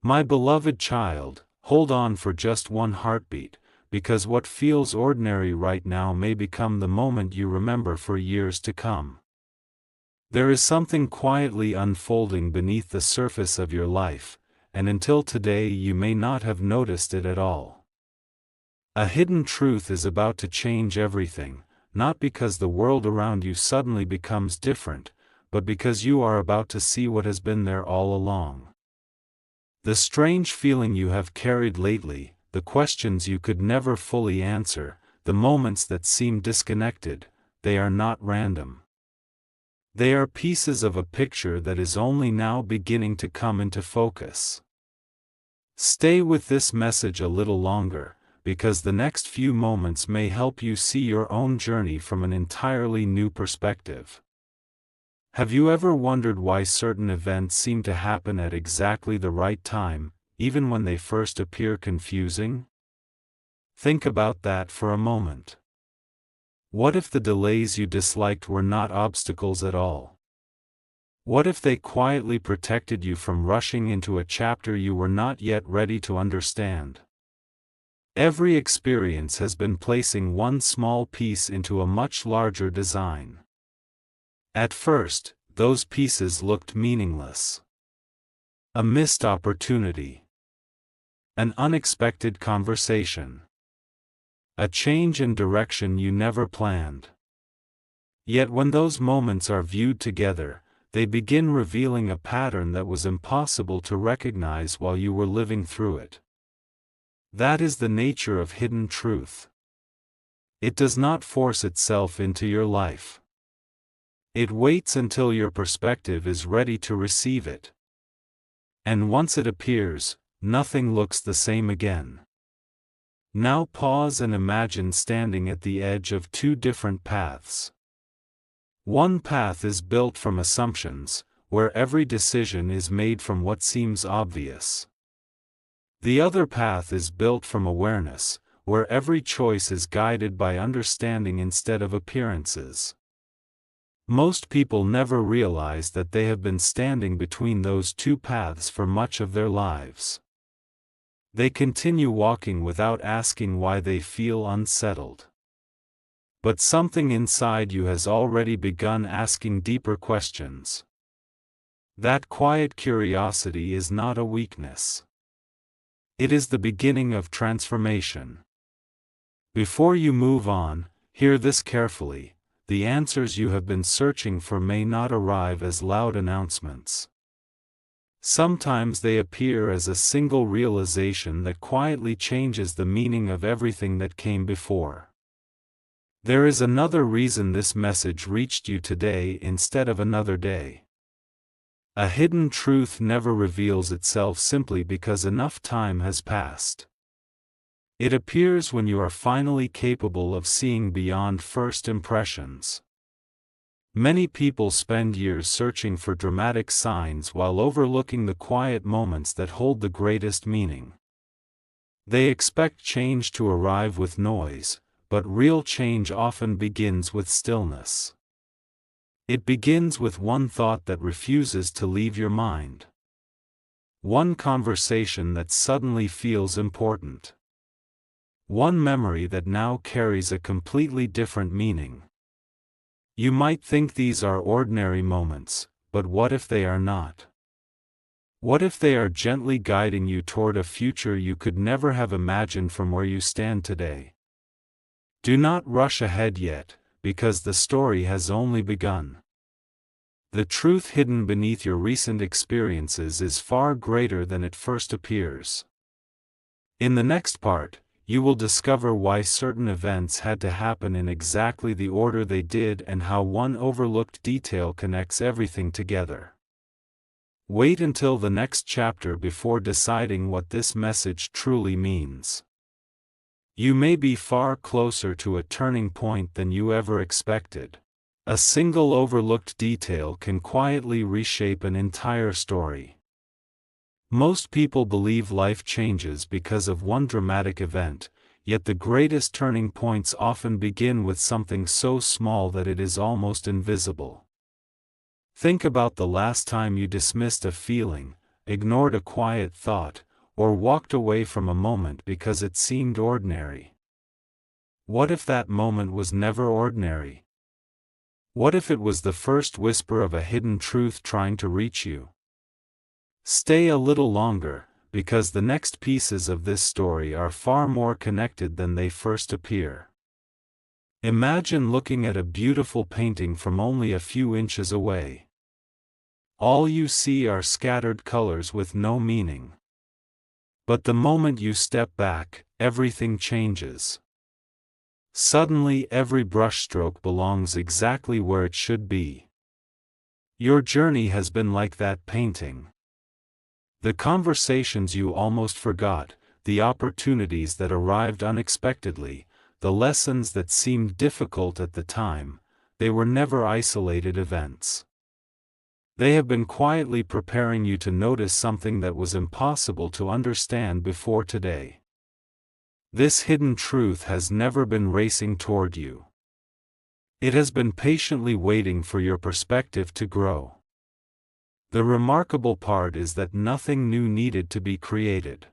My beloved child, hold on for just one heartbeat, because what feels ordinary right now may become the moment you remember for years to come. There is something quietly unfolding beneath the surface of your life, and until today you may not have noticed it at all. A hidden truth is about to change everything, not because the world around you suddenly becomes different, but because you are about to see what has been there all along. The strange feeling you have carried lately, the questions you could never fully answer, the moments that seem disconnected, they are not random. They are pieces of a picture that is only now beginning to come into focus. Stay with this message a little longer, because the next few moments may help you see your own journey from an entirely new perspective. Have you ever wondered why certain events seem to happen at exactly the right time, even when they first appear confusing? Think about that for a moment. What if the delays you disliked were not obstacles at all? What if they quietly protected you from rushing into a chapter you were not yet ready to understand? Every experience has been placing one small piece into a much larger design. At first, those pieces looked meaningless. A missed opportunity. An unexpected conversation. A change in direction you never planned. Yet when those moments are viewed together, they begin revealing a pattern that was impossible to recognize while you were living through it. That is the nature of hidden truth. It does not force itself into your life. It waits until your perspective is ready to receive it. And once it appears, nothing looks the same again. Now pause and imagine standing at the edge of two different paths. One path is built from assumptions, where every decision is made from what seems obvious. The other path is built from awareness, where every choice is guided by understanding instead of appearances. Most people never realize that they have been standing between those two paths for much of their lives. They continue walking without asking why they feel unsettled. But something inside you has already begun asking deeper questions. That quiet curiosity is not a weakness. It is the beginning of transformation. Before you move on, hear this carefully: the answers you have been searching for may not arrive as loud announcements. Sometimes they appear as a single realization that quietly changes the meaning of everything that came before. There is another reason this message reached you today instead of another day. A hidden truth never reveals itself simply because enough time has passed. It appears when you are finally capable of seeing beyond first impressions. Many people spend years searching for dramatic signs while overlooking the quiet moments that hold the greatest meaning. They expect change to arrive with noise, but real change often begins with stillness. It begins with one thought that refuses to leave your mind. One conversation that suddenly feels important. One memory that now carries a completely different meaning. You might think these are ordinary moments, but what if they are not? What if they are gently guiding you toward a future you could never have imagined from where you stand today? Do not rush ahead yet, because the story has only begun. The truth hidden beneath your recent experiences is far greater than it first appears. In the next part, you will discover why certain events had to happen in exactly the order they did and how one overlooked detail connects everything together. Wait until the next chapter before deciding what this message truly means. You may be far closer to a turning point than you ever expected. A single overlooked detail can quietly reshape an entire story. Most people believe life changes because of one dramatic event, yet the greatest turning points often begin with something so small that it is almost invisible. Think about the last time you dismissed a feeling, ignored a quiet thought, or walked away from a moment because it seemed ordinary? What if that moment was never ordinary? What if it was the first whisper of a hidden truth trying to reach you? Stay a little longer, because the next pieces of this story are far more connected than they first appear. Imagine looking at a beautiful painting from only a few inches away. All you see are scattered colors with no meaning. But the moment you step back, everything changes. Suddenly every brushstroke belongs exactly where it should be. Your journey has been like that painting. The conversations you almost forgot, the opportunities that arrived unexpectedly, the lessons that seemed difficult at the time, they were never isolated events. They have been quietly preparing you to notice something that was impossible to understand before today. This hidden truth has never been racing toward you. It has been patiently waiting for your perspective to grow. The remarkable part is that nothing new needed to be created.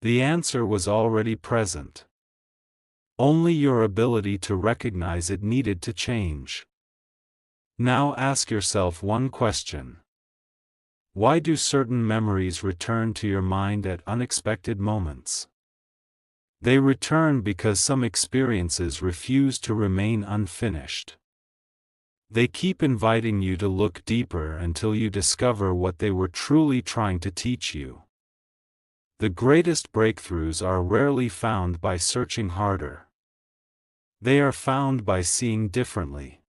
The answer was already present. Only your ability to recognize it needed to change. Now ask yourself one question. Why do certain memories return to your mind at unexpected moments? They return because some experiences refuse to remain unfinished. They keep inviting you to look deeper until you discover what they were truly trying to teach you. The greatest breakthroughs are rarely found by searching harder. They are found by seeing differently.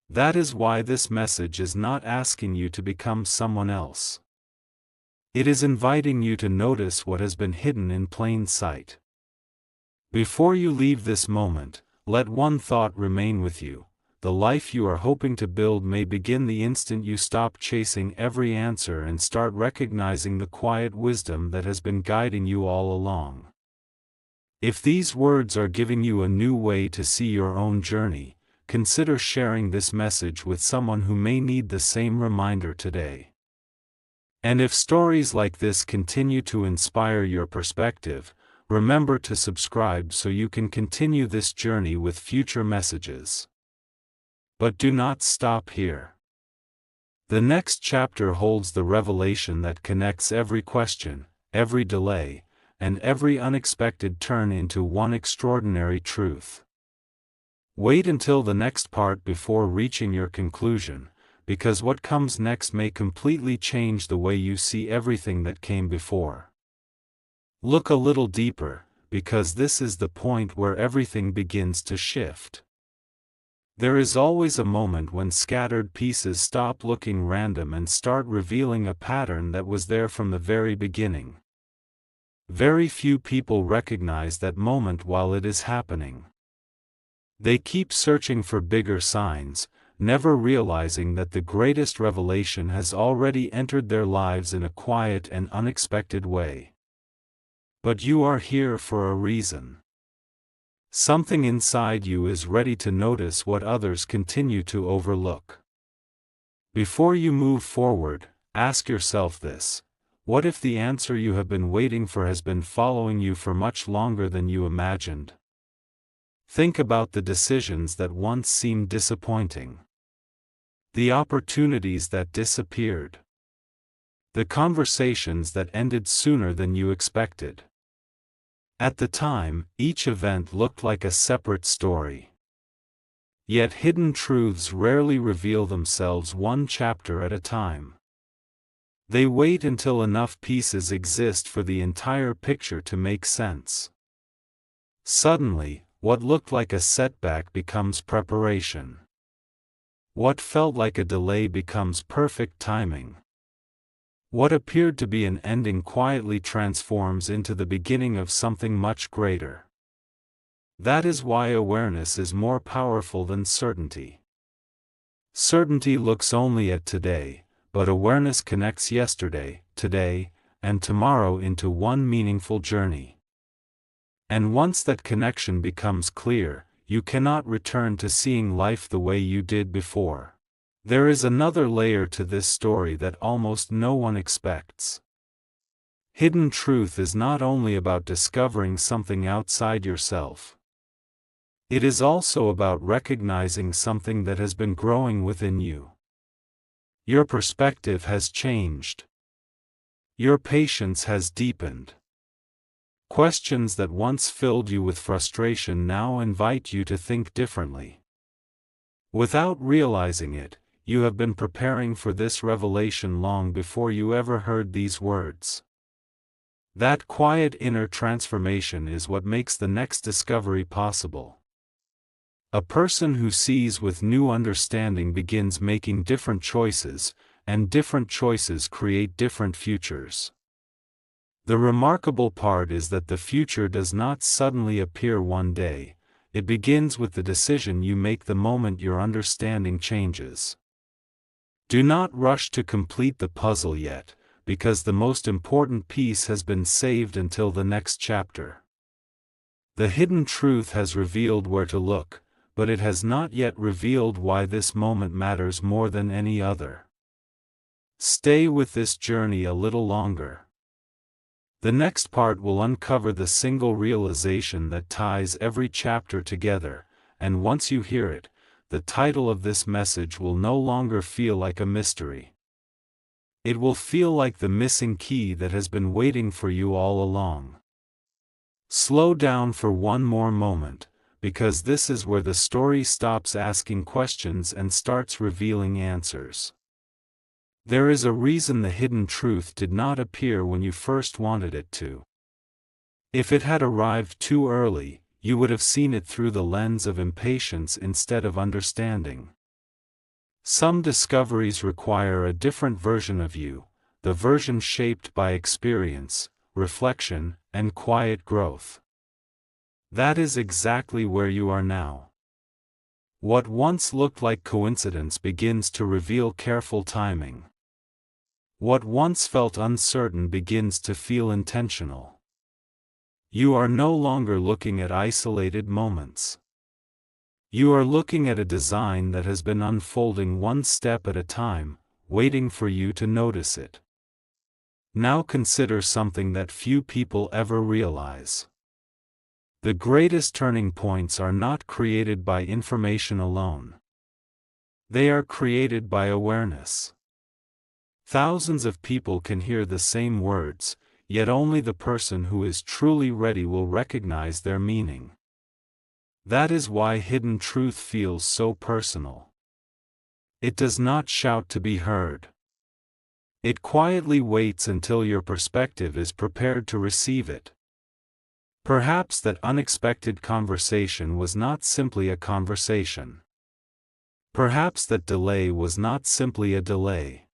That is why this message is not asking you to become someone else. It is inviting you to notice what has been hidden in plain sight. Before you leave this moment, let one thought remain with you. The life you are hoping to build may begin the instant you stop chasing every answer and start recognizing the quiet wisdom that has been guiding you all along. If these words are giving you a new way to see your own journey, consider sharing this message with someone who may need the same reminder today. And if stories like this continue to inspire your perspective, remember to subscribe so you can continue this journey with future messages. But do not stop here. The next chapter holds the revelation that connects every question, every delay, and every unexpected turn into one extraordinary truth. Wait until the next part before reaching your conclusion, because what comes next may completely change the way you see everything that came before. Look a little deeper, because this is the point where everything begins to shift. There is always a moment when scattered pieces stop looking random and start revealing a pattern that was there from the very beginning. Very few people recognize that moment while it is happening. They keep searching for bigger signs, never realizing that the greatest revelation has already entered their lives in a quiet and unexpected way. But you are here for a reason. Something inside you is ready to notice what others continue to overlook. Before you move forward, ask yourself this: what if the answer you have been waiting for has been following you for much longer than you imagined? Think about the decisions that once seemed disappointing. The opportunities that disappeared. The conversations that ended sooner than you expected. At the time, each event looked like a separate story. Yet hidden truths rarely reveal themselves one chapter at a time. They wait until enough pieces exist for the entire picture to make sense. Suddenly, what looked like a setback becomes preparation. What felt like a delay becomes perfect timing. What appeared to be an ending quietly transforms into the beginning of something much greater. That is why awareness is more powerful than certainty. Certainty looks only at today, but awareness connects yesterday, today, and tomorrow into one meaningful journey. And once that connection becomes clear, you cannot return to seeing life the way you did before. There is another layer to this story that almost no one expects. Hidden truth is not only about discovering something outside yourself. It is also about recognizing something that has been growing within you. Your perspective has changed. Your patience has deepened. Questions that once filled you with frustration now invite you to think differently. Without realizing it, you have been preparing for this revelation long before you ever heard these words. That quiet inner transformation is what makes the next discovery possible. A person who sees with new understanding begins making different choices, and different choices create different futures. The remarkable part is that the future does not suddenly appear one day. It begins with the decision you make the moment your understanding changes. Do not rush to complete the puzzle yet, because the most important piece has been saved until the next chapter. The hidden truth has revealed where to look, but it has not yet revealed why this moment matters more than any other. Stay with this journey a little longer. The next part will uncover the single realization that ties every chapter together, and once you hear it, the title of this message will no longer feel like a mystery. It will feel like the missing key that has been waiting for you all along. Slow down for one more moment, because this is where the story stops asking questions and starts revealing answers. There is a reason the hidden truth did not appear when you first wanted it to. If it had arrived too early, you would have seen it through the lens of impatience instead of understanding. Some discoveries require a different version of you, the version shaped by experience, reflection, and quiet growth. That is exactly where you are now. What once looked like coincidence begins to reveal careful timing. What once felt uncertain begins to feel intentional. You are no longer looking at isolated moments. You are looking at a design that has been unfolding one step at a time, waiting for you to notice it. Now consider something that few people ever realize. The greatest turning points are not created by information alone. They are created by awareness. Thousands of people can hear the same words, yet only the person who is truly ready will recognize their meaning. That is why hidden truth feels so personal. It does not shout to be heard. It quietly waits until your perspective is prepared to receive it. Perhaps that unexpected conversation was not simply a conversation. Perhaps that delay was not simply a delay.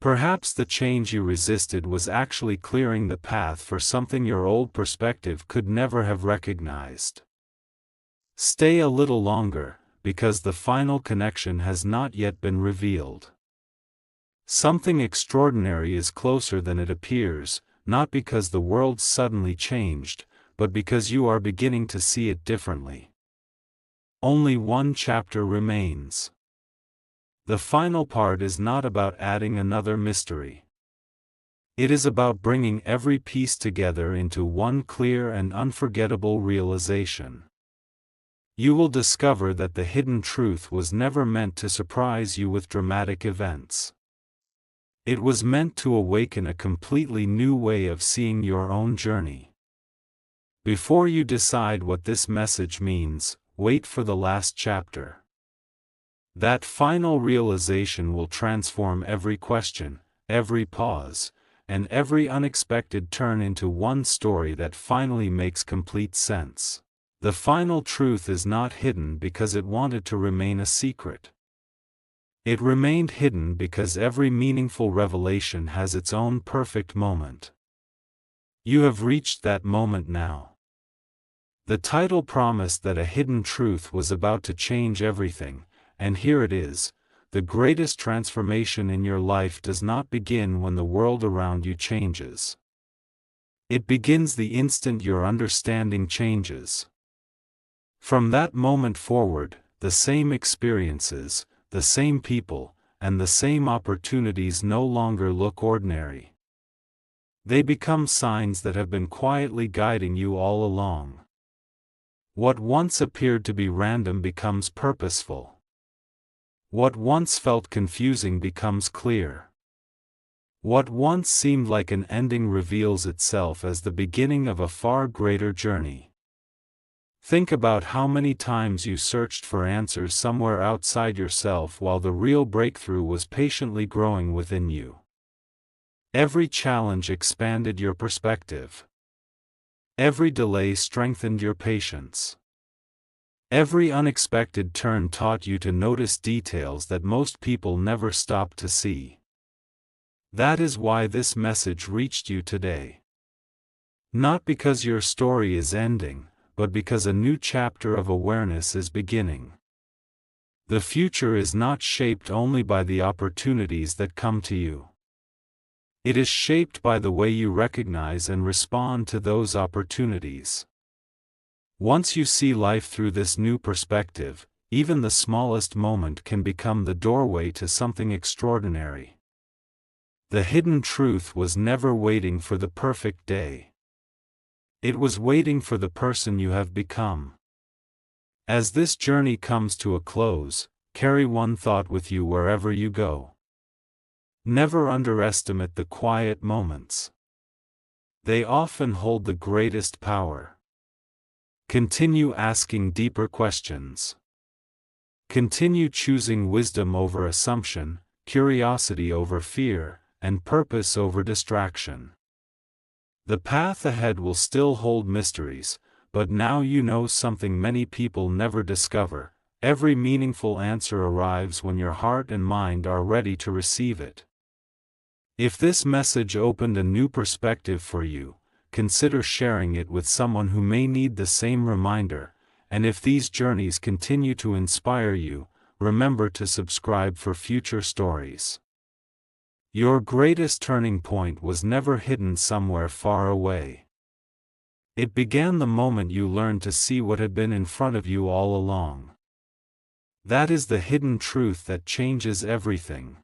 Perhaps the change you resisted was actually clearing the path for something your old perspective could never have recognized. Stay a little longer, because the final connection has not yet been revealed. Something extraordinary is closer than it appears, not because the world suddenly changed, but because you are beginning to see it differently. Only one chapter remains. The final part is not about adding another mystery. It is about bringing every piece together into one clear and unforgettable realization. You will discover that the hidden truth was never meant to surprise you with dramatic events. It was meant to awaken a completely new way of seeing your own journey. Before you decide what this message means, wait for the last chapter. That final realization will transform every question, every pause, and every unexpected turn into one story that finally makes complete sense. The final truth is not hidden because it wanted to remain a secret. It remained hidden because every meaningful revelation has its own perfect moment. You have reached that moment now. The title promised that a hidden truth was about to change everything, and here it is. The greatest transformation in your life does not begin when the world around you changes. It begins the instant your understanding changes. From that moment forward, the same experiences, the same people, and the same opportunities no longer look ordinary. They become signs that have been quietly guiding you all along. What once appeared to be random becomes purposeful. What once felt confusing becomes clear. What once seemed like an ending reveals itself as the beginning of a far greater journey. Think about how many times you searched for answers somewhere outside yourself while the real breakthrough was patiently growing within you. Every challenge expanded your perspective. Every delay strengthened your patience. Every unexpected turn taught you to notice details that most people never stop to see. That is why this message reached you today. Not because your story is ending, but because a new chapter of awareness is beginning. The future is not shaped only by the opportunities that come to you. It is shaped by the way you recognize and respond to those opportunities. Once you see life through this new perspective, even the smallest moment can become the doorway to something extraordinary. The hidden truth was never waiting for the perfect day. It was waiting for the person you have become. As this journey comes to a close, carry one thought with you wherever you go. Never underestimate the quiet moments. They often hold the greatest power. Continue asking deeper questions. Continue choosing wisdom over assumption, curiosity over fear, and purpose over distraction. The path ahead will still hold mysteries, but now you know something many people never discover. Every meaningful answer arrives when your heart and mind are ready to receive it. If this message opened a new perspective for you, consider sharing it with someone who may need the same reminder, and if these journeys continue to inspire you, remember to subscribe for future stories. Your greatest turning point was never hidden somewhere far away. It began the moment you learned to see what had been in front of you all along. That is the hidden truth that changes everything.